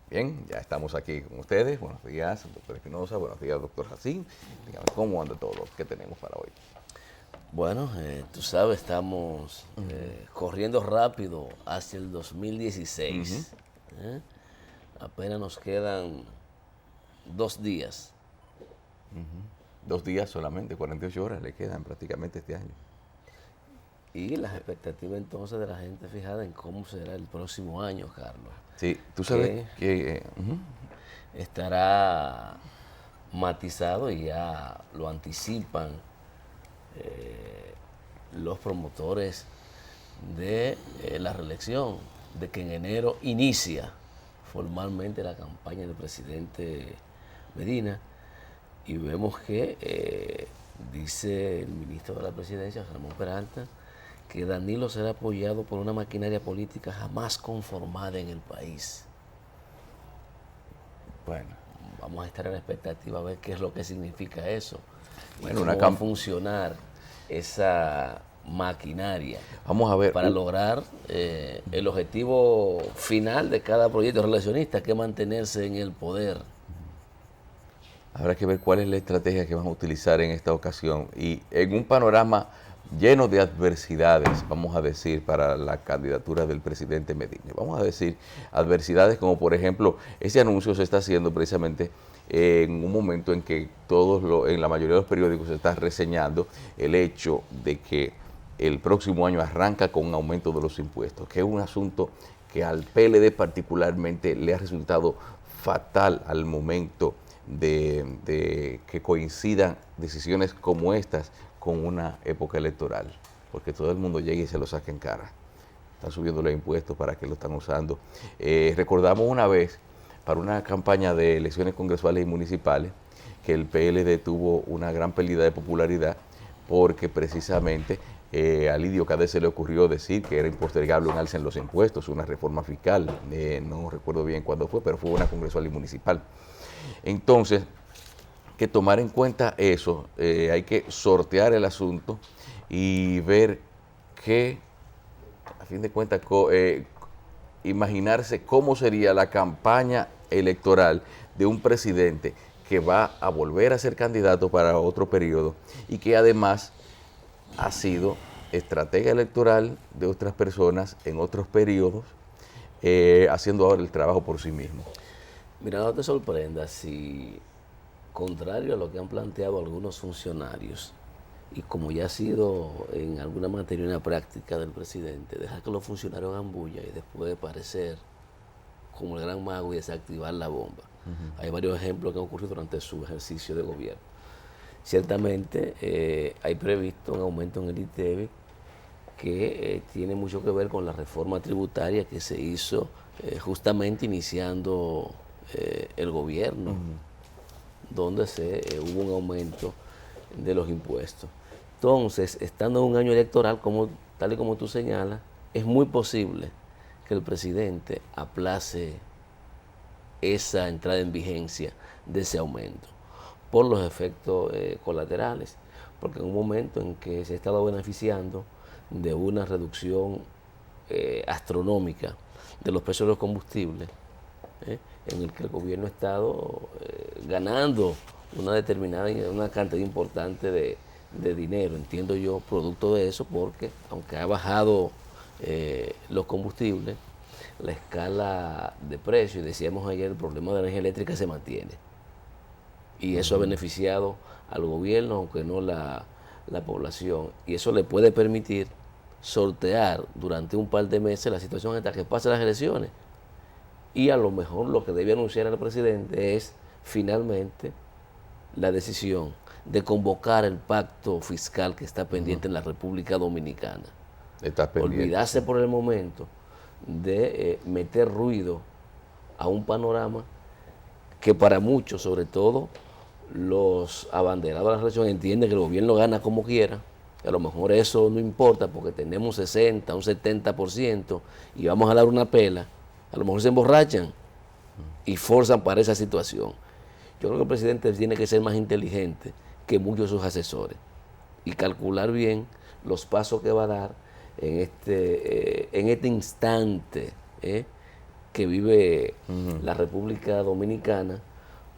Bien, ya estamos aquí con ustedes. Buenos días, doctor Espinosa. Buenos días, doctor Jacín. Dígame cómo anda todo. ¿Qué tenemos para hoy? Bueno, tú sabes, estamos corriendo rápido hacia el Ujú. 2016. ¿eh? Apenas nos quedan 2 días. 2 días solamente, 48 horas le quedan prácticamente este año. Y las expectativas entonces de la gente fijada en cómo será el próximo año, Carlos. Sí, tú sabes Que que estará matizado y ya lo anticipan los promotores de la reelección, de que en enero inicia formalmente la campaña del presidente Medina y vemos que dice el ministro de la presidencia, Ramón Peralta, que Danilo será apoyado por una maquinaria política jamás conformada en el país. bueno, Vamos a estar en la expectativa a ver qué es lo que significa eso y bueno, cómo va a funcionar esa maquinaria vamos a ver, para lograr el objetivo final de cada proyecto relacionista, que es mantenerse en el poder. habrá que ver cuál es la estrategia que van a utilizar en esta ocasión y en un panorama lleno de adversidades, vamos a decir, para la candidatura del presidente Medina. Vamos a decir adversidades como, por ejemplo, ese anuncio se está haciendo precisamente en un momento en que en la mayoría de los periódicos se está reseñando el hecho de que el próximo año arranca con un aumento de los impuestos, que es un asunto que al PLD particularmente le ha resultado fatal al momento de que coincidan decisiones como estas con una época electoral, porque todo el mundo llega y se lo saca en cara. Están subiendo los impuestos, ¿para qué lo están usando? Recordamos una vez, para una campaña de elecciones congresuales y municipales, que el PLD tuvo una gran pérdida de popularidad porque precisamente a Lidio Cadet se le ocurrió decir que era impostergable un alza en los impuestos, una reforma fiscal, no recuerdo bien cuándo fue, pero fue una congresual y municipal. Entonces, que tomar en cuenta eso, hay que sortear el asunto y ver que, a fin de cuentas, imaginarse cómo sería la campaña electoral de un presidente que va a volver a ser candidato para otro periodo y que además ha sido estratega electoral de otras personas en otros periodos, haciendo ahora el trabajo por sí mismo. Mira, no te sorprendas si, contrario a lo que han planteado algunos funcionarios, y como ya ha sido en alguna materia una práctica del presidente, dejar que los funcionarios hagan bulla y después parecer como el gran mago y desactivar la bomba. Hay varios ejemplos que han ocurrido durante su ejercicio de gobierno. Ciertamente hay previsto un aumento en el ITEVI que tiene mucho que ver con la reforma tributaria que se hizo justamente iniciando el gobierno, donde hubo un aumento de los impuestos. Entonces, estando en un año electoral, tal y como tú señalas, es muy posible que el presidente aplace esa entrada en vigencia de ese aumento por los efectos colaterales, porque en un momento en que se ha estado beneficiando de una reducción astronómica de los precios de los combustibles, en el que el gobierno ha estado ganando una cantidad importante de dinero, entiendo yo, producto de eso, porque aunque ha bajado los combustibles, la escala de precios, y decíamos ayer, el problema de la energía eléctrica se mantiene. Y eso ha beneficiado al gobierno, aunque no la población. Y eso le puede permitir sortear durante un par de meses la situación hasta que pasen las elecciones. Y a lo mejor lo que debe anunciar el presidente es finalmente la decisión de convocar el pacto fiscal que está pendiente en la República Dominicana. Estás pendiente. Olvidarse por el momento de meter ruido a un panorama que para muchos, sobre todo los abanderados de la región, entienden que el gobierno gana como quiera. A lo mejor eso no importa porque tenemos 60, un 70% y vamos a dar una pela. A lo mejor se emborrachan y forzan para esa situación. Yo creo que el presidente tiene que ser más inteligente que muchos de sus asesores y calcular bien los pasos que va a dar en este instante que vive la República Dominicana,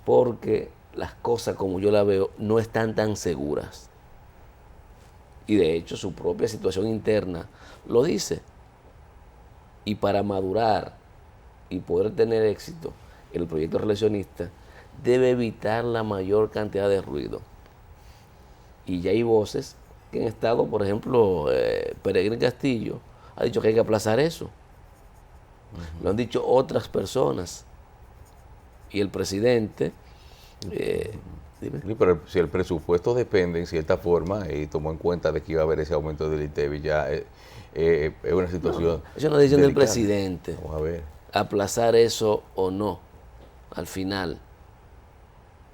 porque las cosas, como yo la veo, no están tan seguras. Y de hecho su propia situación interna lo dice. Y para madurar y poder tener éxito, el proyecto relacionista debe evitar la mayor cantidad de ruido. Y ya hay voces que han estado, por ejemplo, Peregrino Castillo ha dicho que hay que aplazar eso. Lo han dicho otras personas. Y el presidente... Sí, pero si el presupuesto depende en cierta forma y tomó en cuenta de que iba a haber ese aumento del ITEVI, ya es una situación. Eso no es decisión del delicada. presidente. Vamos a ver. Aplazar eso o no, al final.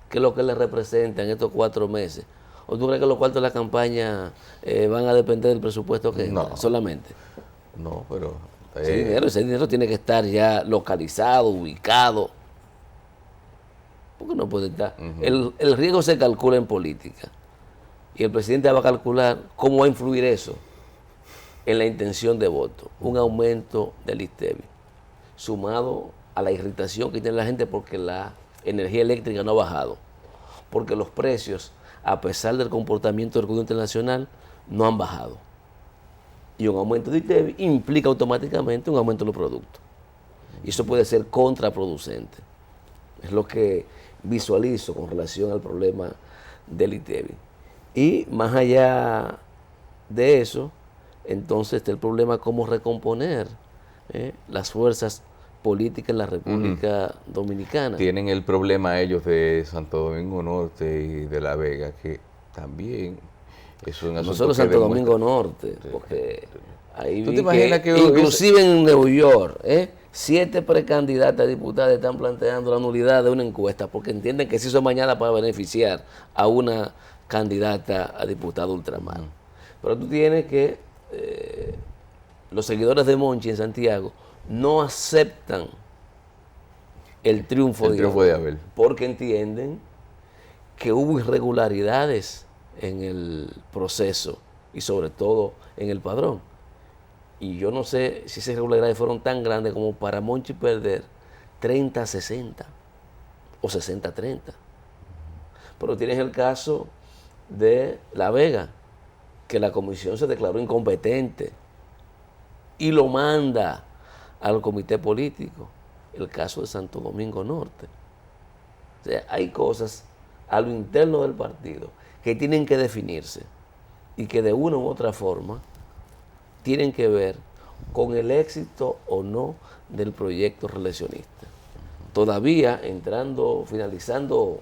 ¿Qué es lo que le representa en estos 4 meses? ¿O tú crees que los cuartos de la campaña van a depender del presupuesto que entra solamente? No, pero... ese dinero tiene que estar ya localizado, ubicado. Porque no puede estar. El riesgo se calcula en política. Y el presidente va a calcular cómo va a influir eso en la intención de voto. Un aumento del ITEVI, sumado a la irritación que tiene la gente porque la energía eléctrica no ha bajado. Porque los precios, a pesar del comportamiento del Código Internacional, no han bajado. Y un aumento de ITEVI implica automáticamente un aumento de los productos. Y eso puede ser contraproducente. Es lo que visualizo con relación al problema del ITEVI. Y más allá de eso, entonces está el problema cómo recomponer las fuerzas políticas en la República Dominicana. Tienen el problema ellos de Santo Domingo Norte y de La Vega, que también es un asunto. Nosotros Santo Domingo Norte, porque ahí ¿Tú vi te imaginas que inclusive en Nueva York, 7 precandidatas a diputadas están planteando la nulidad de una encuesta porque entienden que si eso mañana para beneficiar a una candidata a diputada ultramar. Pero tú tienes que los seguidores de Monchi en Santiago no aceptan el triunfo de Abel porque entienden que hubo irregularidades en el proceso y sobre todo en el padrón. Y yo no sé si esas irregularidades fueron tan grandes como para Monchi perder 30-60 o 60-30. Pero tienes el caso de La Vega, que la comisión se declaró incompetente y lo manda al comité político. El caso de Santo Domingo Norte. O sea, hay cosas a lo interno del partido que tienen que definirse y que de una u otra forma tienen que ver con el éxito o no del proyecto reeleccionista. Todavía finalizando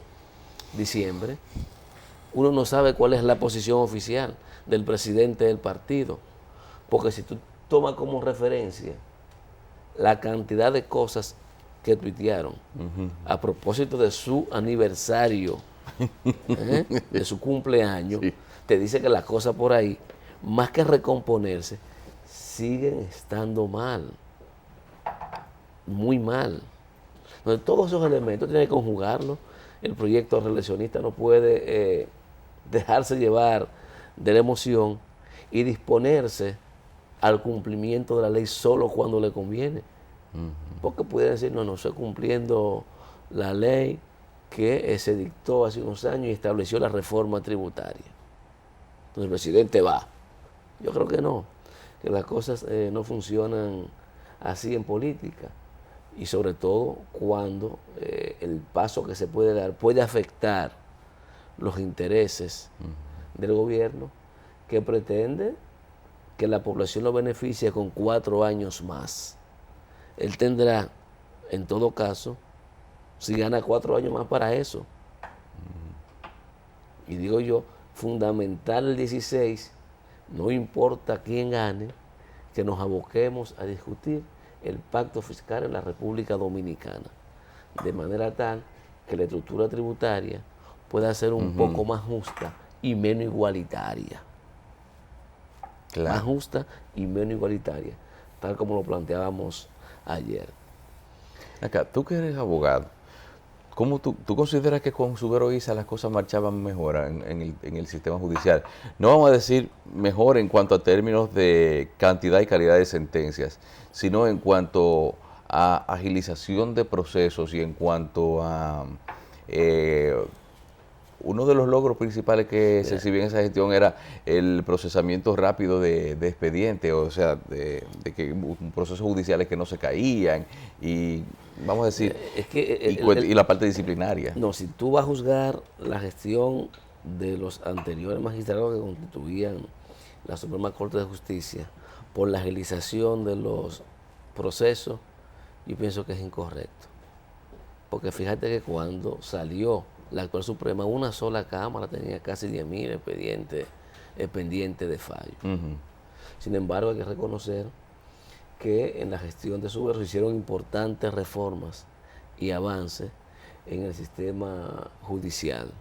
diciembre, uno no sabe cuál es la posición oficial del presidente del partido, porque si tú tomas como referencia la cantidad de cosas que tuitearon a propósito de su aniversario, de su cumpleaños, te dice que las cosas por ahí, más que recomponerse, siguen estando mal, muy mal. Entonces, todos esos elementos tienen que conjugarlos. El proyecto reeleccionista no puede dejarse llevar de la emoción y disponerse al cumplimiento de la ley solo cuando le conviene. Porque puede decir, no estoy cumpliendo la ley que se dictó hace unos años y estableció la reforma tributaria. Entonces el presidente va. Yo creo que no, que las cosas no funcionan así en política. Y sobre todo cuando el paso que se puede dar puede afectar los intereses del gobierno, que pretende que la población lo beneficie con 4 años más. Él tendrá, en todo caso, si gana 4 años más para eso. Y digo yo, fundamental el 16, no importa quién gane, que nos aboquemos a discutir el pacto fiscal en la República Dominicana, de manera tal que la estructura tributaria pueda ser un poco más justa y menos igualitaria. Claro. Más justa y menos igualitaria, tal como lo planteábamos ayer. Acá, tú que eres abogado, ¿cómo tú consideras que con Subero Isa las cosas marchaban mejor en el sistema judicial? No vamos a decir mejor en cuanto a términos de cantidad y calidad de sentencias, sino en cuanto a agilización de procesos y en cuanto a uno de los logros principales que se exhibía en esa gestión era el procesamiento rápido de expedientes, o sea, de que procesos judiciales que no se caían y, vamos a decir, y la parte disciplinaria. No, si tú vas a juzgar la gestión de los anteriores magistrados que constituían la Suprema Corte de Justicia por la agilización de los procesos, yo pienso que es incorrecto. Porque fíjate que cuando salió la actual Suprema, una sola Cámara tenía casi 10.000 expedientes pendientes de fallo. Sin embargo, hay que reconocer que en la gestión de su gobierno se hicieron importantes reformas y avances en el sistema judicial.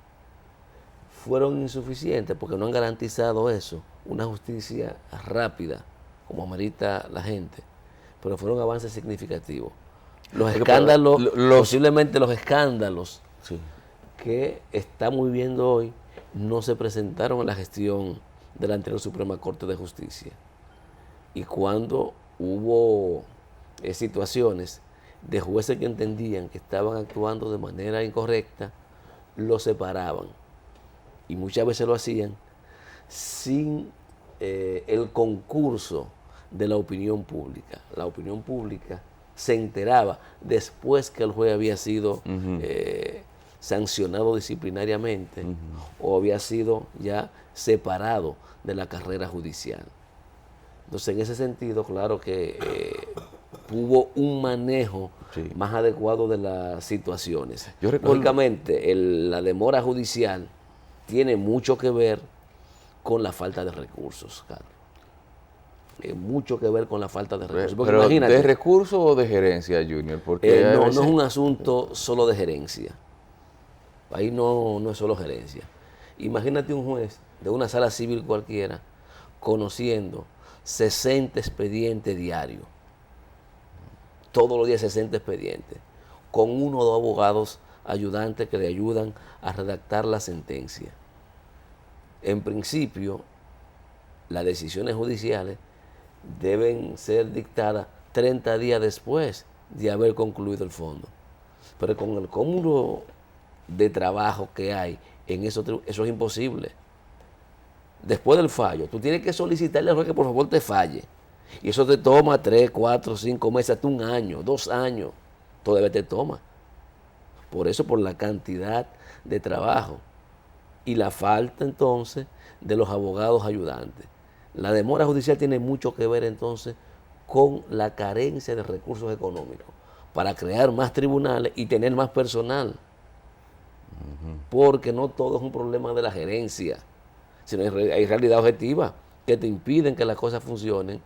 Fueron insuficientes porque no han garantizado eso, una justicia rápida, como amerita la gente, pero fueron avances significativos. Los escándalos, posiblemente los escándalos que estamos viviendo hoy no se presentaron en la gestión de la anterior Suprema Corte de Justicia. Y cuando hubo situaciones de jueces que entendían que estaban actuando de manera incorrecta, los separaban. Y muchas veces lo hacían sin el concurso de la opinión pública. La opinión pública se enteraba después que el juez había sido sancionado disciplinariamente o había sido ya separado de la carrera judicial. Entonces, en ese sentido, claro que hubo un manejo más adecuado de las situaciones. Lógicamente, la demora judicial tiene mucho que ver con la falta de recursos, Carlos. Mucho que ver con la falta de recursos. Porque pero imagínate, ¿de recursos o de gerencia, Junior? Porque no es un asunto solo de gerencia. Ahí no es solo gerencia. Imagínate un juez de una sala civil cualquiera conociendo 60 expedientes diarios. Todos los días 60 expedientes. Con uno o dos abogados ayudantes que le ayudan a redactar la sentencia. En principio, las decisiones judiciales deben ser dictadas 30 días después de haber concluido el fondo. Pero con el cúmulo de trabajo que hay en eso es imposible. Después del fallo, tú tienes que solicitarle al juez que por favor te falle. Y eso te toma 3, 4, 5 meses, hasta un año, 2 años. Todavía te toma. Por eso, por la cantidad de trabajo y la falta entonces de los abogados ayudantes. La demora judicial tiene mucho que ver entonces con la carencia de recursos económicos para crear más tribunales y tener más personal. Porque no todo es un problema de la gerencia, sino hay realidad objetiva que te impiden que las cosas funcionen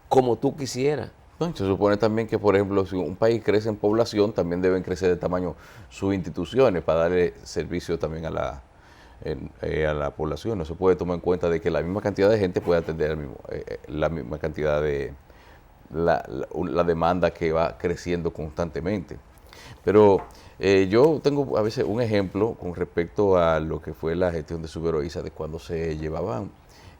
como tú quisieras. Se supone también que, por ejemplo, si un país crece en población, también deben crecer de tamaño sus instituciones para darle servicio también a la población. No se puede tomar en cuenta de que la misma cantidad de gente puede atender la misma cantidad de la demanda que va creciendo constantemente. Pero yo tengo a veces un ejemplo con respecto a lo que fue la gestión de Suberoiza, de cuando se llevaban,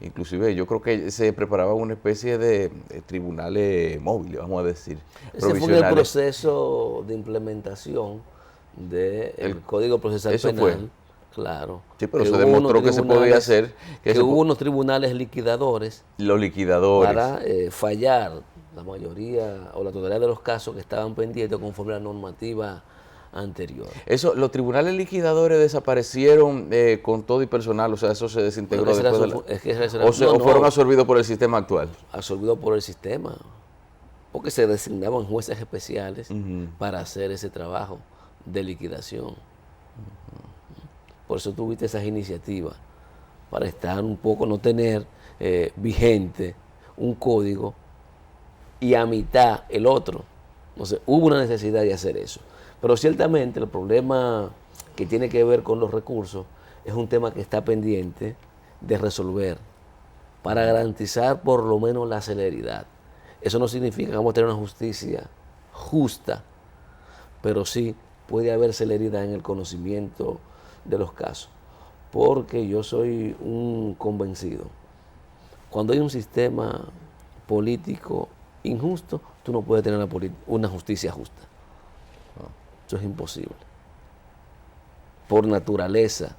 inclusive yo creo que se preparaba una especie de tribunales móviles, vamos a decir. Ese fue el proceso de implementación del Código Procesal Penal. Fue. Claro. Sí, pero se demostró que se podía hacer. Que hubo unos tribunales liquidadores. Los liquidadores. Para fallar la mayoría o la totalidad de los casos que estaban pendientes conforme a la normativa anterior. Eso, los tribunales liquidadores desaparecieron con todo y personal, o sea, eso se desintegró después o fueron absorbidos por el sistema actual. Absorbidos por el sistema, porque se designaban jueces especiales para hacer ese trabajo de liquidación. Por eso tuviste esas iniciativas, para estar un poco, no tener vigente un código y a mitad el otro. Entonces hubo una necesidad de hacer eso. Pero ciertamente el problema que tiene que ver con los recursos es un tema que está pendiente de resolver para garantizar por lo menos la celeridad. Eso no significa que vamos a tener una justicia justa, pero sí puede haber celeridad en el conocimiento de los casos. Porque yo soy un convencido. Cuando hay un sistema político injusto, tú no puedes tener una justicia justa. Eso es imposible. Por naturaleza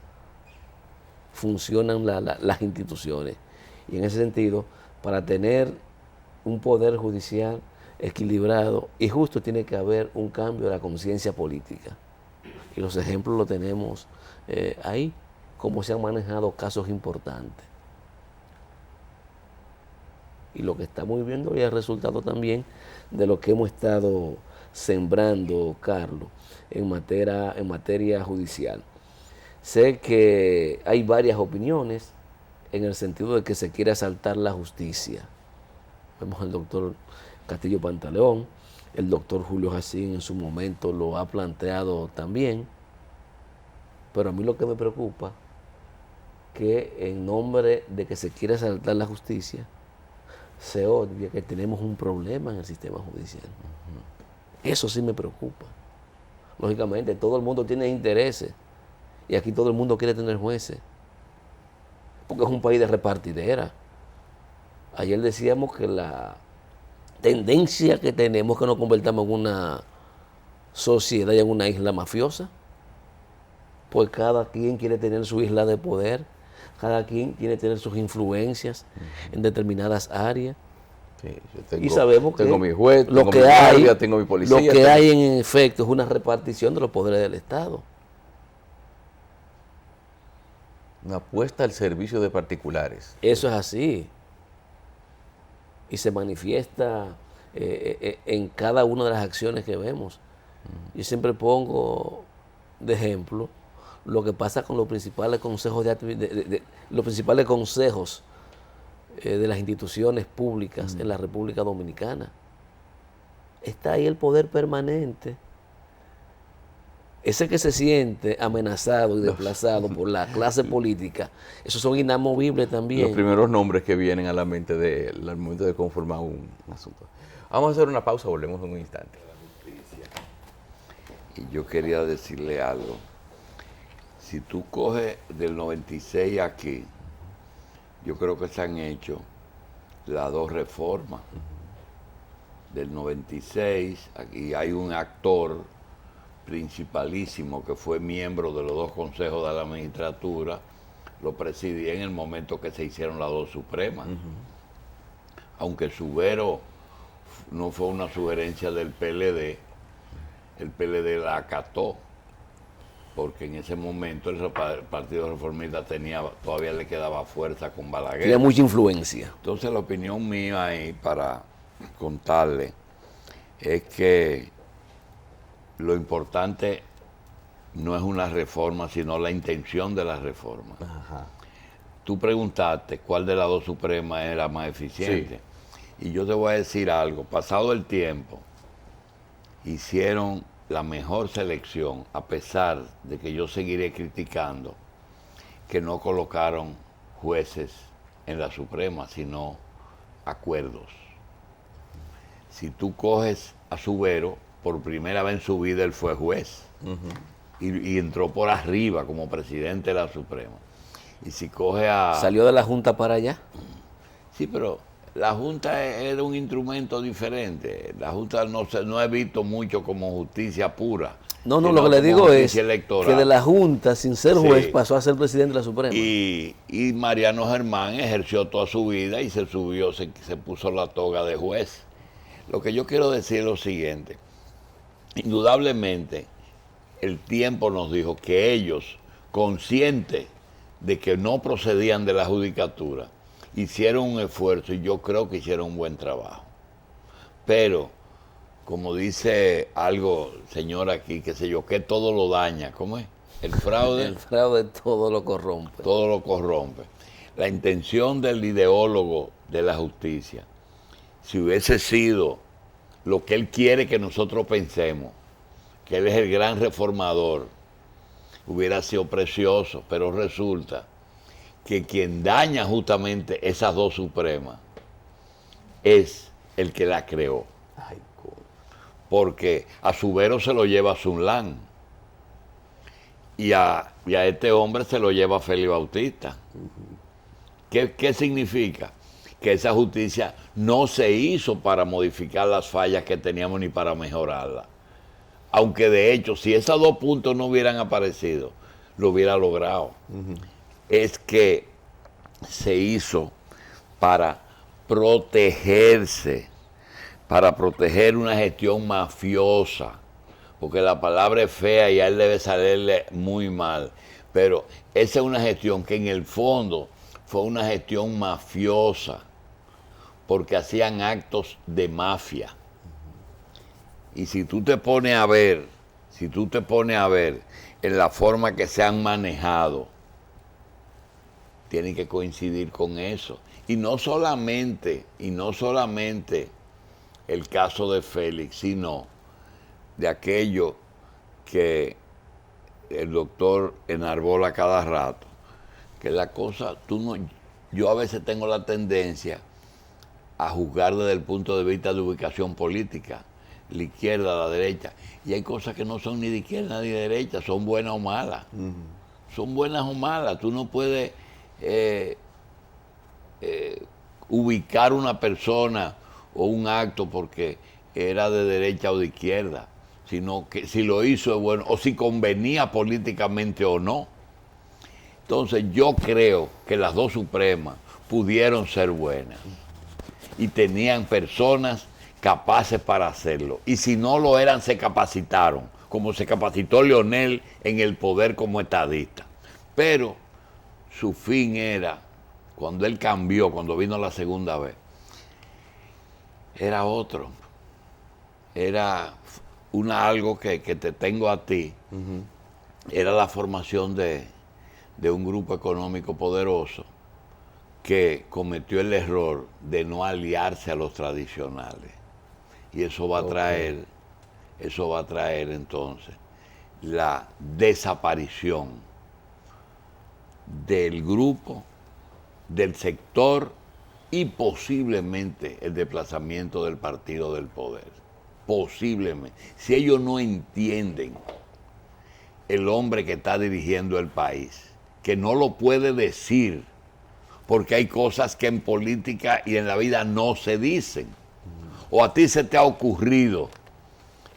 funcionan las instituciones. Y en ese sentido, para tener un poder judicial equilibrado y justo, tiene que haber un cambio de la conciencia política. Y los ejemplos los tenemos ahí, cómo se han manejado casos importantes. Y lo que estamos viviendo hoy es el resultado también de lo que hemos estado sembrando, Carlos, en materia judicial. Sé que hay varias opiniones en el sentido de que se quiere asaltar la justicia. Vemos al doctor Castillo Pantaleón, el doctor Julio Jacín en su momento lo ha planteado también, pero a mí lo que me preocupa que en nombre de que se quiere asaltar la justicia, se obvia que tenemos un problema en el sistema judicial. Eso sí me preocupa. Lógicamente, todo el mundo tiene intereses y aquí todo el mundo quiere tener jueces, porque es un país de repartidera. Ayer decíamos que la tendencia que tenemos es que nos convertamos en una sociedad y en una isla mafiosa, pues cada quien quiere tener su isla de poder, cada quien quiere tener sus influencias en determinadas áreas. Sí, y sabemos que tengo mi juez, lo tengo que mi guardia, hay, tengo mi policía. Lo que hay en efecto es una repartición de los poderes del Estado. Una apuesta al servicio de particulares. Eso es así. Y se manifiesta en cada una de las acciones que vemos. Yo siempre pongo de ejemplo lo que pasa con los principales consejos los principales consejos de las instituciones públicas en la República Dominicana. Está ahí el poder permanente. Ese que se siente amenazado y desplazado por la clase política, esos son inamovibles también. Los primeros nombres que vienen a la mente al momento de conformar un asunto. Vamos a hacer una pausa, volvemos en un instante. Y yo quería decirle algo. Si tú coges del 96 aquí, yo creo que se han hecho las dos reformas. Del 96, aquí hay un actor principalísimo que fue miembro de los dos consejos de la magistratura, lo presidía en el momento que se hicieron las dos supremas. Aunque Subero no fue una sugerencia del PLD, el PLD la acató, porque en ese momento el Partido Reformista todavía le quedaba fuerza con Balaguer. Tenía mucha influencia. Entonces la opinión mía ahí, para contarle, es que lo importante no es una reforma, sino la intención de la reforma. Ajá. Tú preguntaste cuál de las dos supremas era más eficiente. Sí. Y yo te voy a decir algo. Pasado el tiempo, hicieron la mejor selección, a pesar de que yo seguiré criticando que no colocaron jueces en la Suprema, sino acuerdos. Si tú coges a Subero, por primera vez en su vida él fue juez y entró por arriba como presidente de la Suprema. Y si coge a... ¿Salió de la Junta para allá? Sí, pero la Junta era un instrumento diferente. La Junta no he visto mucho como justicia pura. No, lo que le digo es electoral. Que de la Junta, sin ser juez, pasó a ser presidente de la Suprema. Y Mariano Germán ejerció toda su vida y se subió, se puso la toga de juez. Lo que yo quiero decir es lo siguiente. Indudablemente, el tiempo nos dijo que ellos, conscientes de que no procedían de la judicatura, hicieron un esfuerzo y yo creo que hicieron un buen trabajo. Pero, como dice algo, señor, aquí, qué sé yo, que todo lo daña. ¿Cómo es? El fraude. El fraude todo lo corrompe. Todo lo corrompe. La intención del ideólogo de la justicia, si hubiese sido lo que él quiere que nosotros pensemos, que él es el gran reformador, hubiera sido precioso, pero resulta que quien daña justamente esas dos supremas es el que la creó. Ay, porque a Subero se lo lleva Sunlán y a este hombre se lo lleva Félix Bautista. ¿Qué significa? que esa justicia no se hizo para modificar las fallas que teníamos ni para mejorarlas. Aunque de hecho, si esos 2 puntos no hubieran aparecido, lo hubiera logrado. Es que se hizo para protegerse, para proteger una gestión mafiosa, porque la palabra es fea y a él debe salirle muy mal, pero esa es una gestión que en el fondo fue una gestión mafiosa, porque hacían actos de mafia. Y si tú te pones a ver, en la forma que se han manejado, tienen que coincidir con eso. Y no solamente el caso de Félix, sino de aquello que el doctor enarbola cada rato, que la cosa, yo a veces tengo la tendencia a juzgar desde el punto de vista de ubicación política, la izquierda, la derecha, y hay cosas que no son ni de izquierda ni de derecha, son buenas o malas. Son buenas o malas. Tú no puedes ubicar una persona o un acto porque era de derecha o de izquierda, sino que si lo hizo es bueno, o si convenía políticamente o no. Entonces yo creo que las 2 Supremas pudieron ser buenas y tenían personas capaces para hacerlo. Y si no lo eran, se capacitaron, como se capacitó Leonel en el poder como estadista. Pero su fin era, cuando él cambió, cuando vino la segunda vez, era otro. Era algo que te tengo a ti. Era la formación de un grupo económico poderoso que cometió el error de no aliarse a los tradicionales. Y eso va a traer entonces la desaparición del grupo, del sector y posiblemente el desplazamiento del partido del poder. Posiblemente. Si ellos no entienden el hombre que está dirigiendo el país, que no lo puede decir, porque hay cosas que en política y en la vida no se dicen. O a ti se te ha ocurrido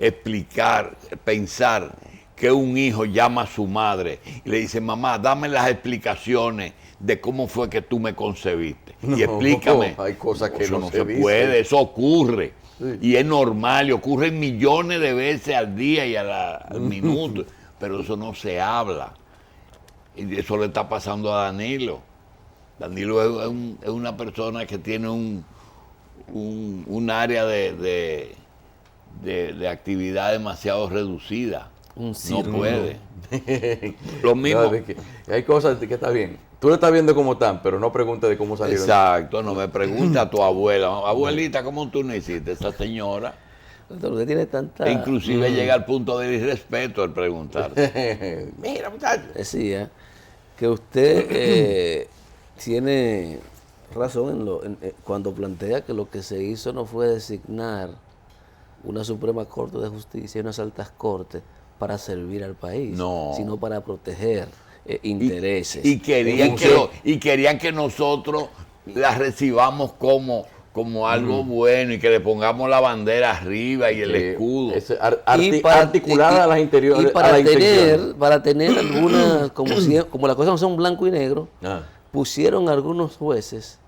explicar, pensar que un hijo llama a su madre y le dice, mamá, dame las explicaciones de cómo fue que tú me concebiste. No, y explícame. Hay cosas que eso no se puede, eso ocurre. Sí. Y es normal, y ocurre millones de veces al día y al minuto, pero eso no se habla. Y eso le está pasando a Danilo. Danilo es una persona que tiene un área de actividad demasiado reducida. No puede. Lo mismo. No, hay cosas que está bien. Tú lo estás viendo como están, pero no preguntes de cómo salieron. Exacto, no me preguntes a tu abuela. Abuelita, ¿cómo tú no hiciste? Esa señora. Usted tiene tanta... Inclusive llega al punto de irrespeto el preguntar. Mira, muchacho. Decía que usted tiene razón cuando plantea que lo que se hizo no fue designar una Suprema Corte de Justicia y unas altas cortes para servir al país, sino para proteger intereses. Y querían que nosotros las recibamos como algo bueno y que le pongamos la bandera arriba y el escudo. Articulada a las interiores. Y para tener algunas, como las cosas no son blanco y negro, pusieron algunos jueces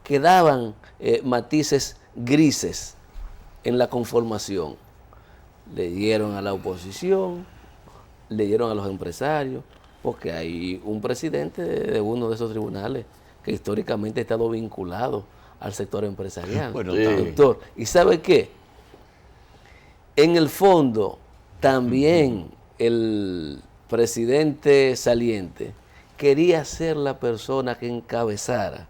que daban matices grises en la conformación. Le dieron a la oposición, le dieron a los empresarios, porque hay un presidente de uno de esos tribunales que históricamente ha estado vinculado al sector empresarial. Bueno, doctor, ¿y sabe qué? En el fondo, también el presidente saliente quería ser la persona que encabezara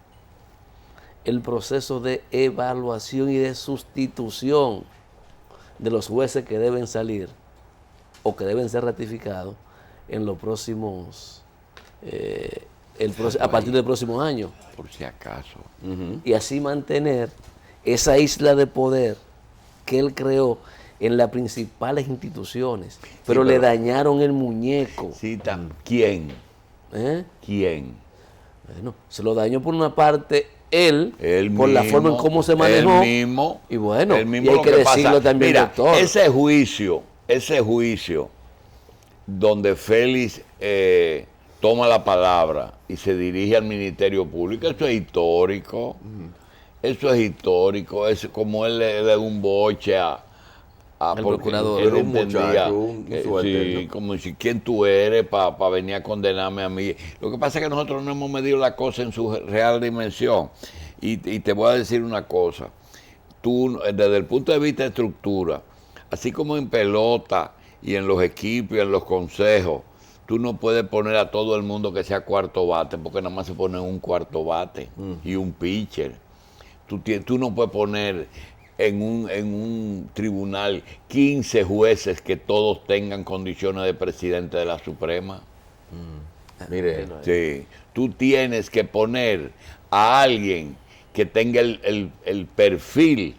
el proceso de evaluación y de sustitución de los jueces que deben salir o que deben ser ratificados en los próximos, a partir del próximo año. Por si acaso. Y así mantener esa isla de poder que él creó en las principales instituciones, pero le dañaron el muñeco. Sí, ¿quién? ¿Eh? ¿Quién? Bueno, se lo dañó por una parte él, por la forma en cómo se manejó. Él mismo. Y bueno, él mismo y hay lo que decirlo pasa. también, Mira, doctor. ese juicio donde Félix toma la palabra y se dirige al Ministerio Público, eso es histórico. Eso es histórico. Es como él le da un boche El procurador. él Era un entendía muchacho, un que, subalterno. sí, como si quién tú eres para venir a condenarme a mí. Lo que pasa es que nosotros no hemos medido la cosa en su real dimensión. Y te voy a decir una cosa. Tú, desde el punto de vista de estructura, así como en pelota y en los equipos y en los consejos, tú no puedes poner a todo el mundo que sea cuarto bate, porque nada más se pone un cuarto bate y un pitcher. Tú no puedes poner en un tribunal 15 jueces que todos tengan condiciones de presidente de la Suprema. Mire, Sí. Tú tienes que poner a alguien que tenga el perfil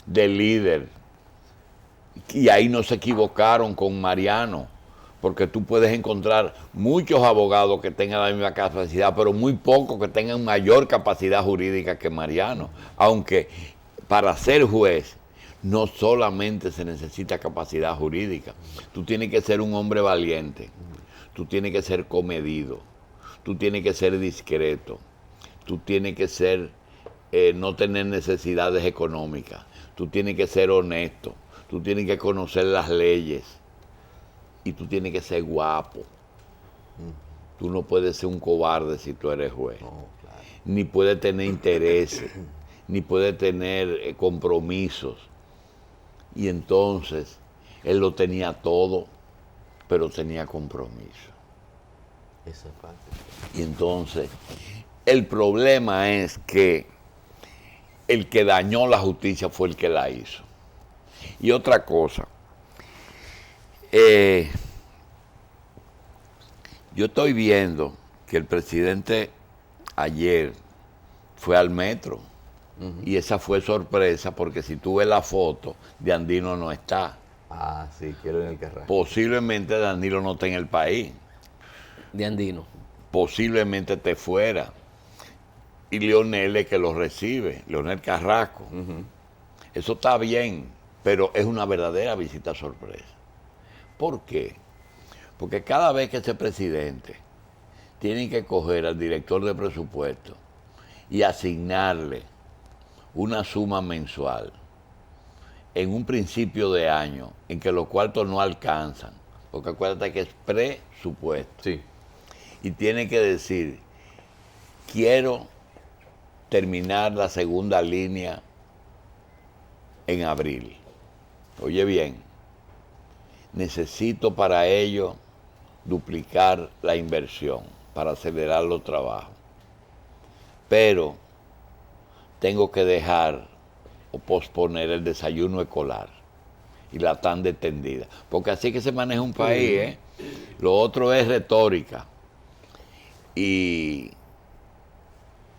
de líder. Y ahí no se equivocaron con Mariano, porque tú puedes encontrar muchos abogados que tengan la misma capacidad, pero muy pocos que tengan mayor capacidad jurídica que Mariano. Aunque para ser juez no solamente se necesita capacidad jurídica, tú tienes que ser un hombre valiente, tú tienes que ser comedido, tú tienes que ser discreto, tú tienes que ser, no tener necesidades económicas, tú tienes que ser honesto, tú tienes que conocer las leyes y tú tienes que ser guapo. Tú no puedes ser un cobarde si tú eres juez. no, claro. Ni puedes tener intereses, ni puedes tener compromisos. Y entonces, él lo tenía todo, pero tenía compromiso. Esa parte. Y entonces, el problema es que el que dañó la justicia fue el que la hizo. Y otra cosa, yo estoy viendo que el presidente ayer fue al metro y esa fue sorpresa porque si tú ves la foto, de Andino no está. Ah, sí, quiero en el Carrasco. Posiblemente Danilo no esté en el país, De Andino. posiblemente esté fuera. Y Leonel es que lo recibe, Leonel Carrasco. Eso está bien, pero es una verdadera visita sorpresa. ¿Por qué? Porque cada vez que ese presidente tiene que coger al director de presupuesto y asignarle una suma mensual en un principio de año en que los cuartos no alcanzan, porque acuérdate que es presupuesto, Sí. y tiene que decir, quiero terminar la segunda línea en abril. Oye bien, necesito para ello duplicar la inversión para acelerar los trabajos. Pero tengo que dejar o posponer el desayuno escolar y la tanda extendida. Porque así que se maneja un país, ¿eh? Lo otro es retórica. Y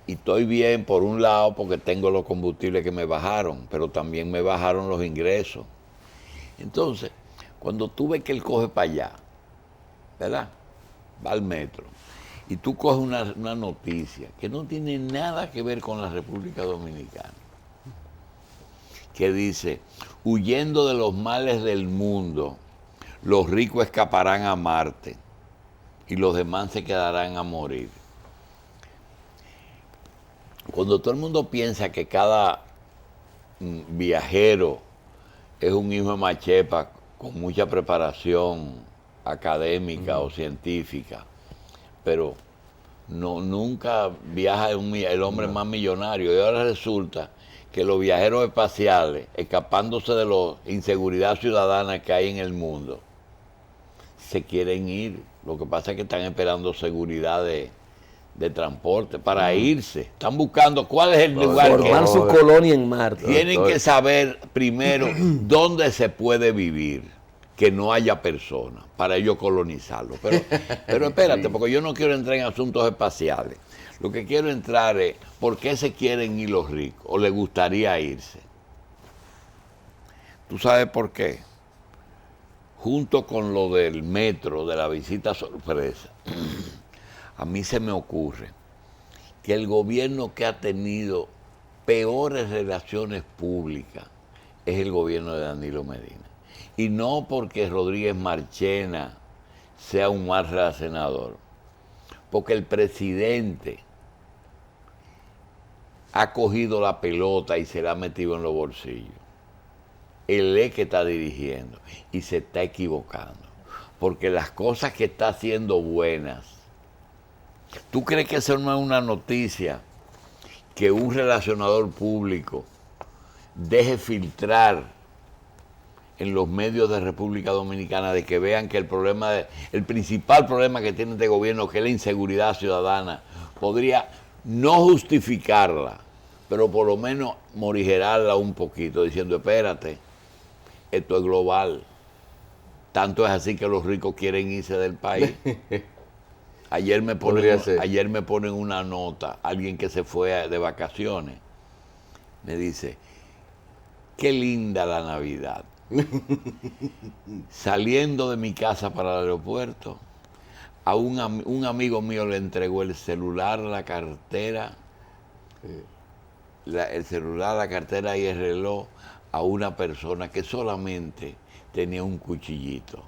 estoy bien por un lado porque tengo los combustibles que me bajaron, pero también me bajaron los ingresos. Entonces, cuando tú ves que él coge para allá, ¿verdad? Va al metro. Y tú coges una noticia que no tiene nada que ver con la República Dominicana. Que dice, huyendo de los males del mundo, los ricos escaparán a Marte y los demás se quedarán a morir. Cuando todo el mundo piensa que cada viajero es un hijo de machepa con mucha preparación académica o científica, pero nunca viaja el hombre más millonario. Y ahora resulta que los viajeros espaciales, escapándose de la inseguridad ciudadana que hay en el mundo, se quieren ir. Lo que pasa es que están esperando seguridad de transporte para irse. Están buscando cuál es el lugar que Formar su colonia en Marte. tienen que saber primero dónde se puede vivir, que no haya personas, para ellos colonizarlo. Pero espérate, porque yo no quiero entrar en asuntos espaciales. Lo que quiero entrar es, ¿por qué se quieren ir los ricos? ¿O les gustaría irse? ¿Tú sabes por qué? Junto con lo del metro, de la visita sorpresa, a mí se me ocurre que el gobierno que ha tenido peores relaciones públicas es el gobierno de Danilo Medina. Y no porque Rodríguez Marchena sea un mal relacionador, porque el presidente ha cogido la pelota y se la ha metido en los bolsillos. Él es que está dirigiendo y se está equivocando, porque las cosas que está haciendo buenas. ¿Tú crees que eso no es una noticia? Que un relacionador público deje filtrar en los medios de República Dominicana de que vean que el principal problema que tiene este gobierno, que es la inseguridad ciudadana, podría no justificarla, pero por lo menos morigerarla un poquito, diciendo, espérate, esto es global. Tanto es así que los ricos quieren irse del país. Ayer me ponen una nota, alguien que se fue de vacaciones, me dice, qué linda la Navidad. Saliendo de mi casa para el aeropuerto, a un amigo mío le entregó el celular, la cartera, el celular, la cartera y el reloj a una persona que solamente tenía un cuchillito.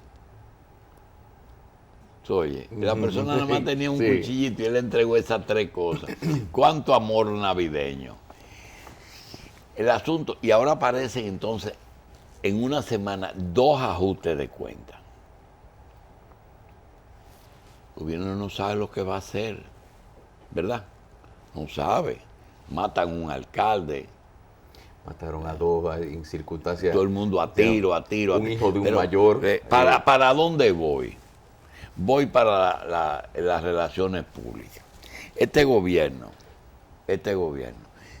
Oye, la persona nada más tenía un cuchillito y él le entregó esas 3 cosas. ¿Cuánto amor navideño? El asunto, y ahora aparecen entonces en una semana 2 ajustes de cuenta. El gobierno no sabe lo que va a hacer, ¿verdad? No sabe. Matan a un alcalde. Mataron a 2 en circunstancias. Todo el mundo a tiro. Un hijo de un mayor. ¿Para dónde voy? Voy para las relaciones públicas. Este gobierno,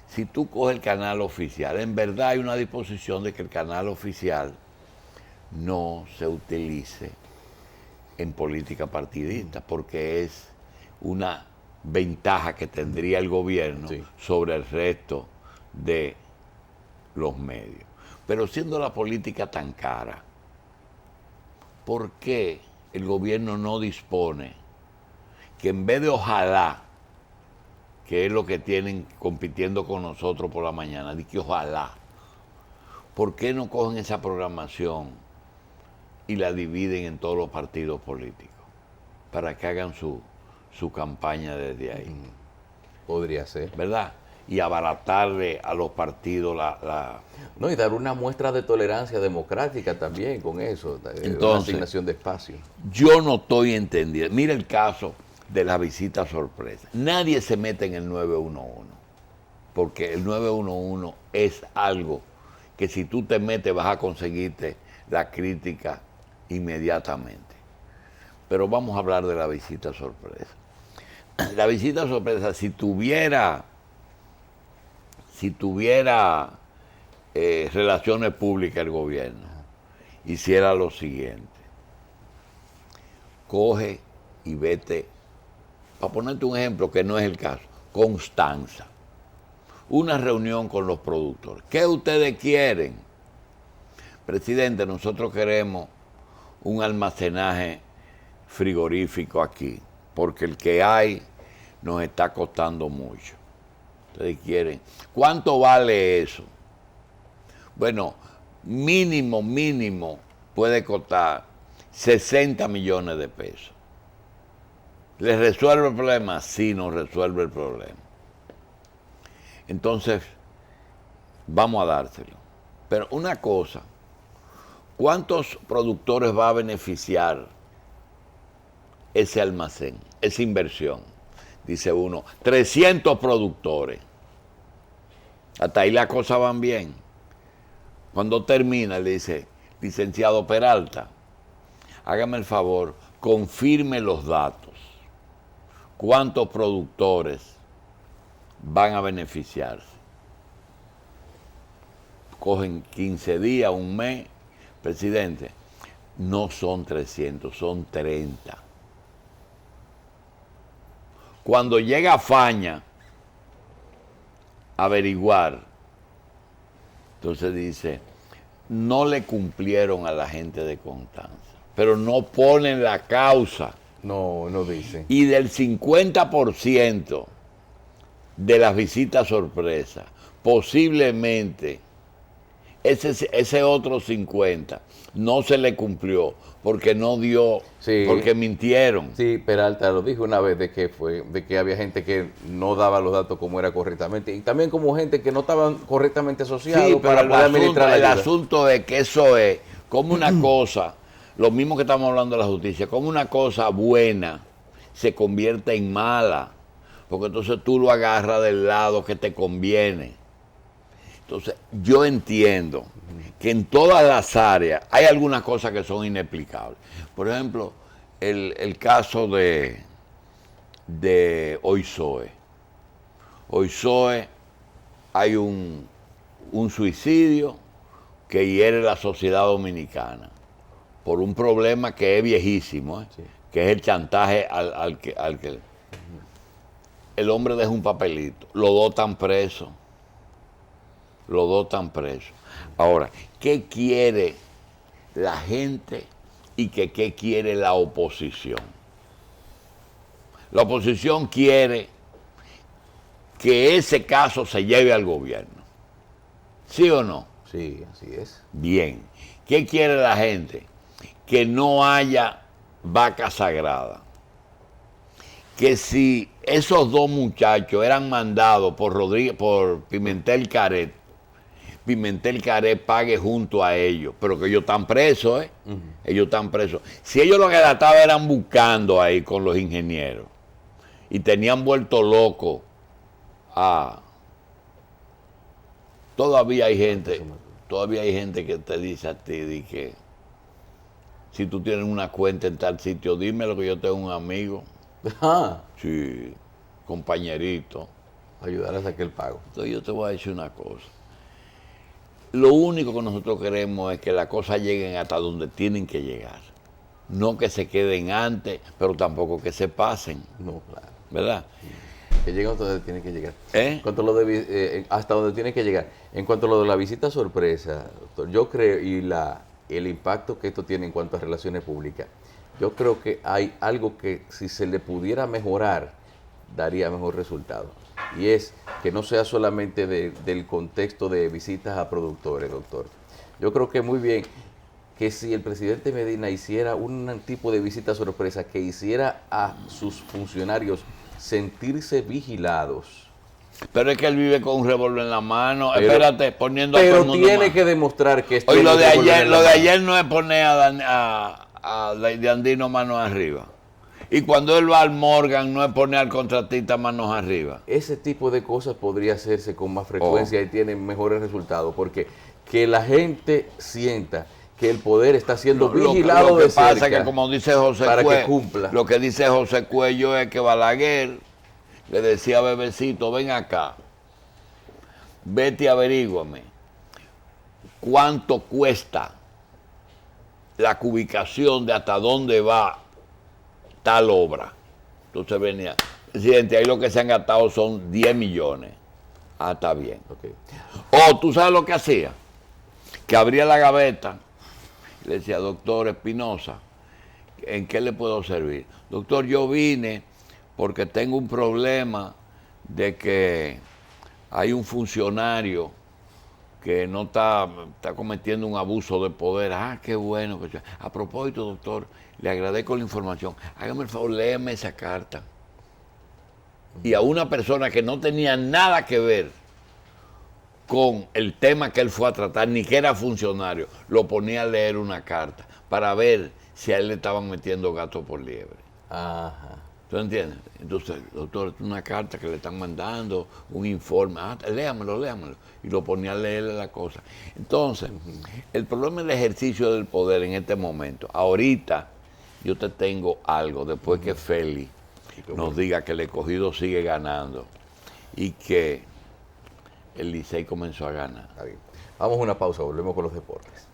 si tú coges el canal oficial, en verdad hay una disposición de que el canal oficial no se utilice en política partidista, porque es una ventaja que tendría el gobierno sobre el resto de los medios. Pero siendo la política tan cara, ¿por qué el gobierno no dispone que en vez de ojalá, que es lo que tienen compitiendo con nosotros por la mañana, de que ojalá, ¿por qué no cogen esa programación y la dividen en todos los partidos políticos para que hagan su campaña desde ahí? Podría ser. ¿Verdad? Y abaratarle a los partidos No, y dar una muestra de tolerancia democrática también con eso, entonces, una asignación de espacio. Yo no estoy entendiendo. Mira el caso de la visita sorpresa. Nadie se mete en el 911, porque el 911 es algo que si tú te metes vas a conseguirte la crítica inmediatamente. Pero vamos a hablar de la visita sorpresa. La visita sorpresa, si tuviera relaciones públicas el gobierno, hiciera lo siguiente: coge y vete, para ponerte un ejemplo que no es el caso, Constanza, una reunión con los productores. ¿Qué ustedes quieren? Presidente, nosotros queremos un almacenaje frigorífico aquí, porque el que hay nos está costando mucho. Ustedes quieren. ¿Cuánto vale eso? Bueno, mínimo puede costar 60 millones de pesos. ¿Les resuelve el problema? Sí, nos resuelve el problema. Entonces, vamos a dárselo. Pero una cosa, ¿cuántos productores va a beneficiar ese almacén, esa inversión? Dice uno, 300 productores. Hasta ahí las cosas van bien. Cuando termina, le dice, licenciado Peralta, hágame el favor, confirme los datos. ¿Cuántos productores van a beneficiarse? Cogen 15 días, un mes. Presidente, no son 300, son 30. Cuando llega Faña a averiguar, entonces dice, no le cumplieron a la gente de Constanza, pero no ponen la causa. No dice. Y del 50% de las visitas sorpresa, posiblemente ese otro 50 no se le cumplió porque no dio, Sí. porque mintieron. Sí, Peralta lo dijo una vez de que había gente que no daba los datos como era correctamente y también como gente que no estaban correctamente asociados Sí, pero para poder administrar la el ayuda. asunto es que eso es como una cosa, lo mismo que estamos hablando de la justicia, como una cosa buena se convierte en mala, porque entonces tú lo agarras del lado que te conviene. Entonces, yo entiendo que en todas las áreas hay algunas cosas que son inexplicables. Por ejemplo, el caso de Oizoe. Oizoe, hay un suicidio que hiere la sociedad dominicana por un problema que es viejísimo, Sí. que es el chantaje al que el hombre deja un papelito, los dos están presos. Los dos están presos. Ahora, ¿qué quiere la gente y qué quiere la oposición? La oposición quiere que ese caso se lleve al gobierno. ¿Sí o no? Sí, así es. Bien. ¿Qué quiere la gente? Que no haya vaca sagrada. Que si esos dos muchachos eran mandados por Pimentel Caret, Pimentel Caret pague junto a ellos, pero que ellos están presos, Ellos están presos. Si ellos lo que la estaban eran buscando ahí con los ingenieros y tenían vuelto locos a... Todavía hay gente que te dice a ti de que si tú tienes una cuenta en tal sitio, dímelo que yo tengo un amigo. Ah, Sí, compañerito. ayudar a sacar el pago. Entonces yo te voy a decir una cosa. Lo único que nosotros queremos es que las cosas lleguen hasta donde tienen que llegar. No que se queden antes, pero tampoco que se pasen, No, claro. ¿verdad? Que lleguen hasta donde tiene que llegar. ¿Eh? En cuanto a lo de, hasta donde tiene que llegar. En cuanto a lo de la visita sorpresa, doctor, yo creo, y el impacto que esto tiene en cuanto a relaciones públicas, yo creo que hay algo que si se le pudiera mejorar, daría mejor resultado. Y es que no sea solamente del contexto de visitas a productores, doctor. Yo creo que muy bien que si el presidente Medina hiciera un tipo de visita sorpresa, que hiciera a sus funcionarios sentirse vigilados. Pero es que él vive con un revólver en la mano. Pero- Espérate, poniendo a todo el Pero mundo tiene mal. que demostrar que esto Oye, lo de no se vuelve ayer, en la lo de mano. ayer no es poner a de Andino manos arriba. Y cuando él va al Morgan no es poner al contratista manos arriba. Ese tipo de cosas podría hacerse con más frecuencia y tienen mejores resultados, porque que la gente sienta que el poder está siendo vigilado Lo que de pasa cerca es que, como dice José para que Cuello, cumpla. lo que dice José Cuello es que Balaguer le decía a Bebecito, ven acá, vete y averíguame cuánto cuesta la cubicación de hasta dónde va tal obra. Entonces venía, presidente, ahí lo que se han gastado son 10 millones. Ah, está bien. Ok. O tú sabes lo que hacía, que abría la gaveta y le decía, doctor Espinosa, ¿en qué le puedo servir? Doctor, yo vine porque tengo un problema de que hay un funcionario que no está cometiendo un abuso de poder. Ah, qué bueno. A propósito, doctor, le agradezco la información. Hágame el favor, léeme esa carta. Y a una persona que no tenía nada que ver con el tema que él fue a tratar, ni que era funcionario, lo ponía a leer una carta para ver si a él le estaban metiendo gato por liebre. Ajá. ¿Tú entiendes? Entonces, doctor, es una carta que le están mandando, un informe, léamelo. Y lo ponía a leerle la cosa. Entonces, el problema es el ejercicio del poder en este momento. Ahorita, yo te tengo algo, después que Félix nos diga que el escogido sigue ganando y que el Licey comenzó a ganar. Está bien. Vamos a una pausa, volvemos con los deportes.